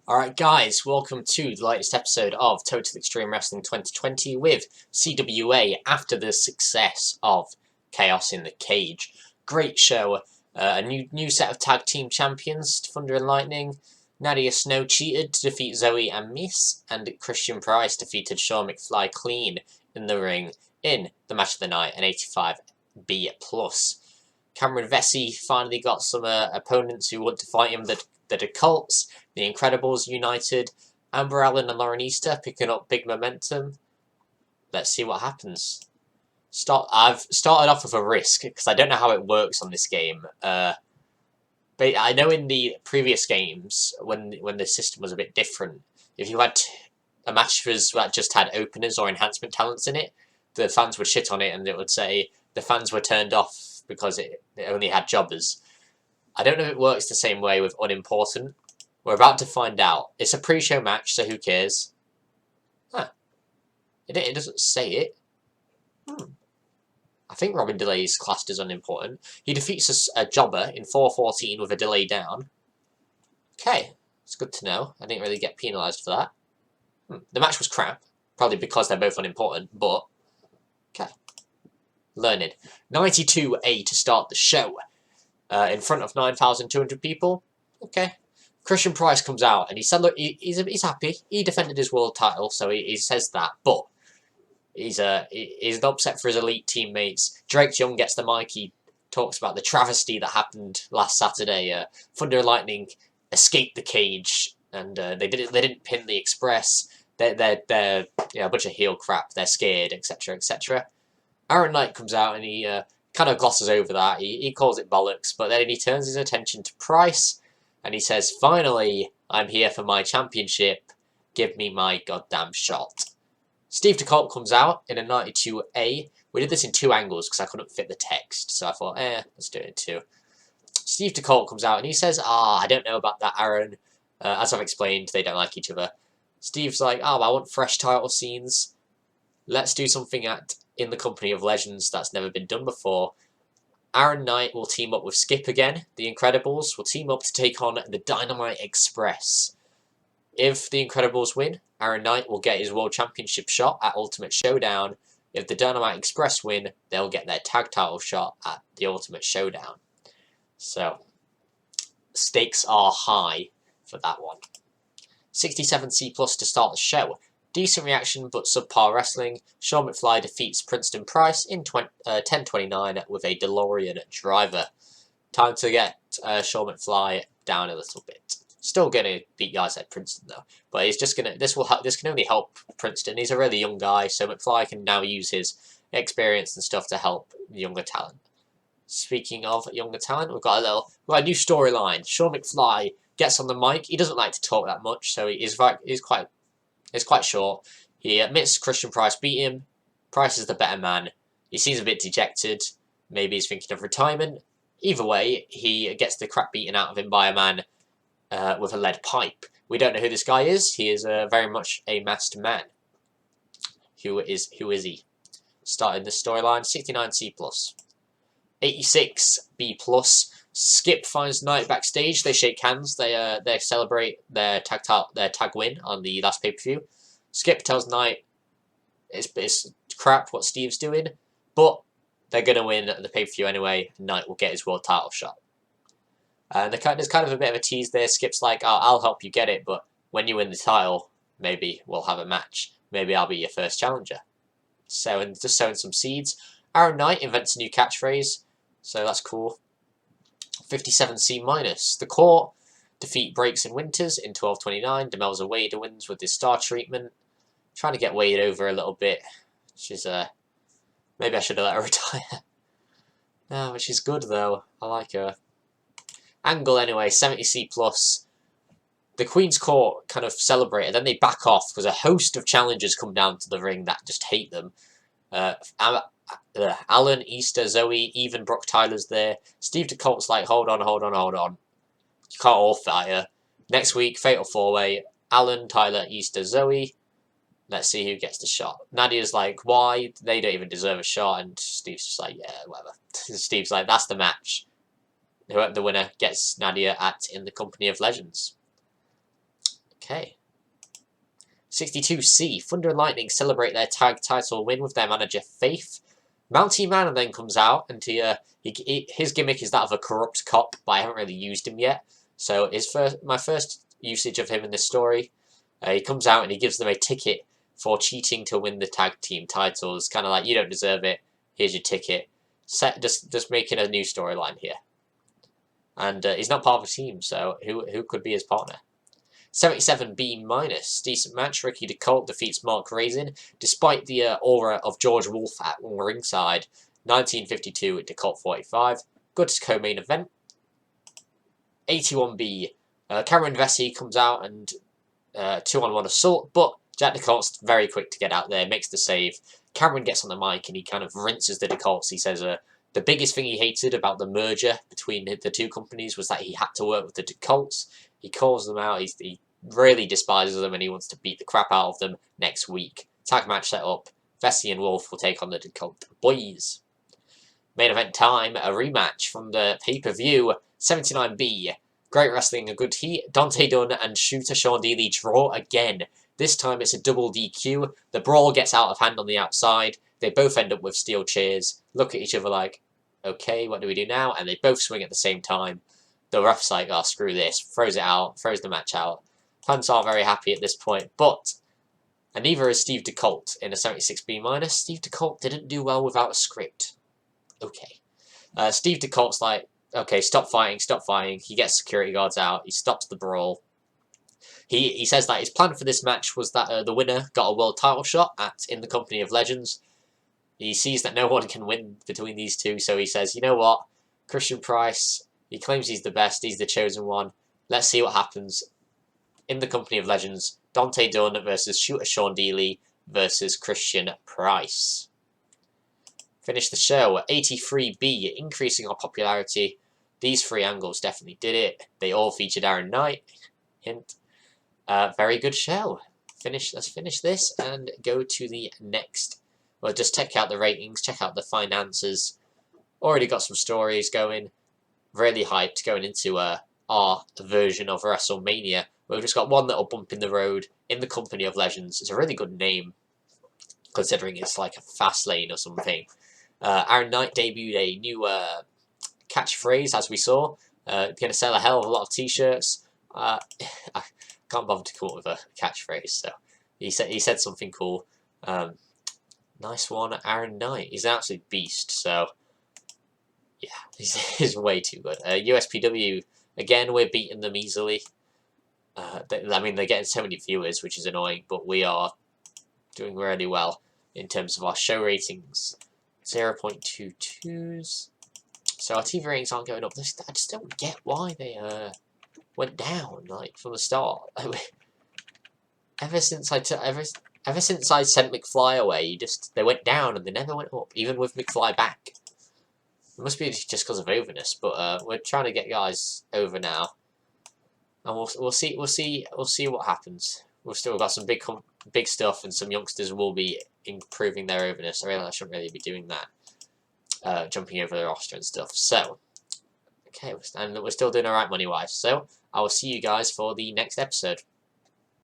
Alright guys, welcome to the latest episode of Total Extreme Wrestling 2020 with CWA after the success of Chaos in the Cage. Great show, a new set of tag team champions, Thunder and Lightning. Nadia Snow cheated to defeat Zoe and Miss, and Christian Price defeated Sean McFly clean in the ring in the match of the night, an 85B+. Cameron Vesey finally got some opponents who want to fight him that are cults. The Incredibles united. Amber Allen and Lauren Easter picking up big momentum. Let's see what happens. I've started off with a risk because I don't know how it works on this game. But I know in the previous games when the system was a bit different, if you had a match that just had openers or enhancement talents in it, the fans would shit on it and it would say the fans were turned off because it only had jobbers. I don't know if it works the same way with Unimportant. We're about to find out. It's a pre-show match, so who cares? Huh. It doesn't say it. I think Robin Delay is classed as Unimportant. He defeats a jobber in 4:14 with a delay down. Okay, it's good to know. I didn't really get penalised for that. The match was crap. Probably because they're both unimportant, but... Okay. Learned. 92A to start the show. In front of 9,200 people. Okay. Christian Price comes out and he said, look, he's happy. He defended his world title, so he says that. But he's upset for his elite teammates. Drake Young gets the mic. He talks about the travesty that happened last Saturday. Thunder and Lightning escaped the cage, and they didn't pin the Express. They're a bunch of heel crap. They're scared, etc., etc. Aaron Knight comes out and he kind of glosses over that. He calls it bollocks, but then he turns his attention to Price and he says, finally, I'm here for my championship. Give me my goddamn shot. Steve DeColt comes out in a 92A. We did this in two angles because I couldn't fit the text, so I thought, let's do it in two. Steve DeColt comes out and he says, I don't know about that, Aaron. As I've explained, they don't like each other. Steve's like, I want fresh title scenes. Let's do something in the company of legends that's never been done before. Aaron Knight will team up with Skip again. The Incredibles will team up to take on the Dynamite Express. If the Incredibles win, Aaron Knight will get his World Championship shot at Ultimate Showdown. If the Dynamite Express win, they'll get their tag title shot at the Ultimate Showdown. So, stakes are high for that one. 67C+ to start the show. Decent reaction, but subpar wrestling. Sean McFly defeats Princeton Price in 10:29 with a DeLorean driver. Time to get Sean McFly down a little bit. Still gonna beat guys like Princeton though, but he's just gonna. This can only help Princeton. He's a really young guy, so McFly can now use his experience and stuff to help younger talent. Speaking of younger talent, we've got a new storyline. Sean McFly gets on the mic. He doesn't like to talk that much, so he's quite short. He admits Christian Price beat him. Price is the better man. He seems a bit dejected. Maybe he's thinking of retirement. Either way, he gets the crap beaten out of him by a man with a lead pipe. We don't know who this guy is. He is very much a masked man. Who is he? Starting the storyline, 69C+. 86B+. Skip finds Knight backstage. They shake hands. They celebrate their tag win on the last pay-per-view. Skip tells Knight it's crap what Steve's doing, but they're gonna win the pay-per-view anyway. Knight will get his world title shot. And there's kind of a bit of a tease there. Skip's like, I'll help you get it, but when you win the title, maybe we'll have a match. Maybe I'll be your first challenger. Just sowing some seeds. Aaron Knight invents a new catchphrase, so that's cool. 57C-. The Court defeat Breaks and Winters in 12:29. Demelza Wade wins with his star treatment. Trying to get Wade over a little bit. She's maybe I should have let her retire. No, but she's good though. I like her. Angle anyway, 70C+. The Queen's Court kind of celebrated, then they back off because a host of challengers come down to the ring that just hate them. Alan, Easter, Zoe, even Brock Tyler's there. Steve DeColt's like, hold on. You can't all fight her. Next week, Fatal 4-Way. Alan, Tyler, Easter, Zoe. Let's see who gets the shot. Nadia's like, why? They don't even deserve a shot. And Steve's just like, yeah, whatever. Steve's like, that's the match. The winner gets Nadia in the company of legends. Okay. 62C. Thunder and Lightning celebrate their tag title win with their manager Faith. Mountie Man then comes out, and his gimmick is that of a corrupt cop, but I haven't really used him yet. So my first usage of him in this story, he comes out and he gives them a ticket for cheating to win the tag team titles. Kind of like, you don't deserve it, here's your ticket. Just making a new storyline here. And he's not part of a team, so who could be his partner? 77B-. Decent match. Ricky DeColt defeats Mark Raisin, despite the aura of George Wolf at ringside. 1952 at DeColt 45. Good co-main event. 81B. Cameron Vesey comes out and 2-on-1 assault, but Jack DeCoult's very quick to get out there, makes the save. Cameron gets on the mic and he kind of rinses the DeCoults. He says the biggest thing he hated about the merger between the two companies was that he had to work with the DeCoults. He calls them out. He really despises them and he wants to beat the crap out of them next week. Tag match set up. Vesey and Wolf will take on the DeCoult boys. Main event time, a rematch from the pay-per-view. 79B. Great wrestling, a good heat. Dante Dunn and Shooter Sean Dealey draw again. This time it's a double DQ. The brawl gets out of hand on the outside. They both end up with steel chairs. Look at each other like, okay, what do we do now? And they both swing at the same time. The ref's like, oh, screw this. Throws it out. Throws the match out. Fans aren't very happy at this point. But, and neither is Steve DeColt in a 76B-. Steve DeColt didn't do well without a script. Okay. Steve DeCoult's like, okay, stop fighting, stop fighting. He gets security guards out. He stops the brawl. He says that his plan for this match was that the winner got a world title shot at In the Company of Legends. He sees that no one can win between these two, so he says, you know what? Christian Price, he claims he's the best, he's the chosen one. Let's see what happens. In the Company of Legends, Dante Dunn versus Shooter Sean Dealey versus Christian Price. Finish the show. 83B, increasing our popularity. These three angles definitely did it. They all featured Aaron Knight. Hint. Very good show. Let's finish this and go to the next. Well, just check out the ratings, check out the finances. Already got some stories going. Really hyped going into our version of WrestleMania. We've just got one little bump in the road. In the Company of Legends. It's a really good name, considering it's like a fast lane or something. Aaron Knight debuted a new catchphrase, as we saw. Going to sell a hell of a lot of t-shirts. I can't bother to come up with a catchphrase, so he said something cool. Nice one, Aaron Knight. He's an absolute beast, so yeah, he's way too good. USPW, again, we're beating them easily. I mean, they're getting so many viewers, which is annoying, but we are doing really well in terms of our show ratings. 0.22s. So our TV ratings aren't going up. I just don't get why they went down like from the start. Ever since I sent McFly away, they went down and they never went up, even with McFly back. It must be just because of overness, but we're trying to get guys over now, and we'll see what happens. We've still got some big stuff, and some youngsters will be improving their overness. I realize I shouldn't really be doing that, jumping over the roster and stuff. So, okay, and we're still doing alright money-wise. So, I will see you guys for the next episode.